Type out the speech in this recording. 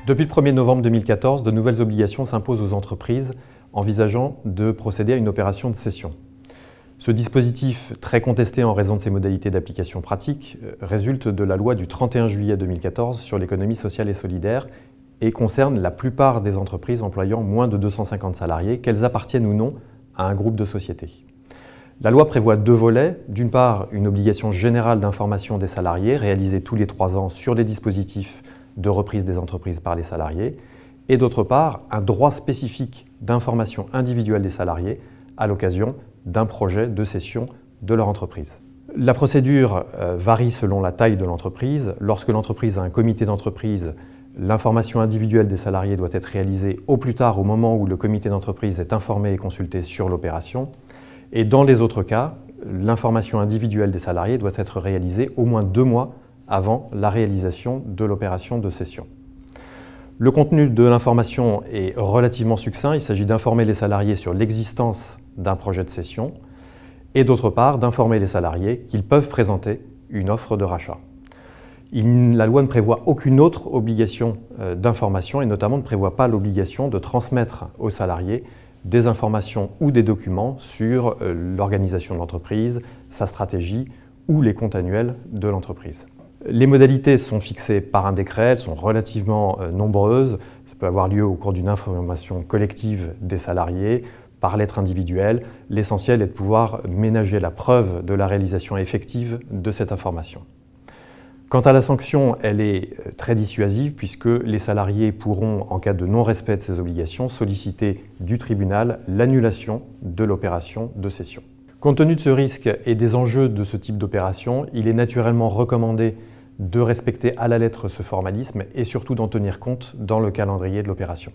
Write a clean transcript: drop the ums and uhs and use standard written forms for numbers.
Depuis le 1er novembre 2014, de nouvelles obligations s'imposent aux entreprises envisageant de procéder à une opération de cession. Ce dispositif, très contesté en raison de ses modalités d'application pratique, résulte de la loi du 31 juillet 2014 sur l'économie sociale et solidaire et concerne la plupart des entreprises employant moins de 250 salariés, qu'elles appartiennent ou non à un groupe de sociétés. La loi prévoit deux volets. D'une part, une obligation générale d'information des salariés réalisée tous les 3 ans sur les dispositifs de reprise des entreprises par les salariés, et d'autre part, un droit spécifique d'information individuelle des salariés à l'occasion d'un projet de cession de leur entreprise. La procédure varie selon la taille de l'entreprise. Lorsque l'entreprise a un comité d'entreprise, l'information individuelle des salariés doit être réalisée au plus tard au moment où le comité d'entreprise est informé et consulté sur l'opération. Et dans les autres cas, l'information individuelle des salariés doit être réalisée au moins 2 mois avant la réalisation de l'opération de cession. Le contenu de l'information est relativement succinct. Il s'agit d'informer les salariés sur l'existence d'un projet de cession et d'autre part d'informer les salariés qu'ils peuvent présenter une offre de rachat. La loi ne prévoit aucune autre obligation d'information et notamment ne prévoit pas l'obligation de transmettre aux salariés des informations ou des documents sur l'organisation de l'entreprise, sa stratégie ou les comptes annuels de l'entreprise. Les modalités sont fixées par un décret, elles sont relativement nombreuses. Ça peut avoir lieu au cours d'une information collective des salariés, par lettre individuelle. L'essentiel est de pouvoir ménager la preuve de la réalisation effective de cette information. Quant à la sanction, elle est très dissuasive puisque les salariés pourront, en cas de non-respect de ces obligations, solliciter du tribunal l'annulation de l'opération de cession. Compte tenu de ce risque et des enjeux de ce type d'opération, il est naturellement recommandé de respecter à la lettre ce formalisme et surtout d'en tenir compte dans le calendrier de l'opération.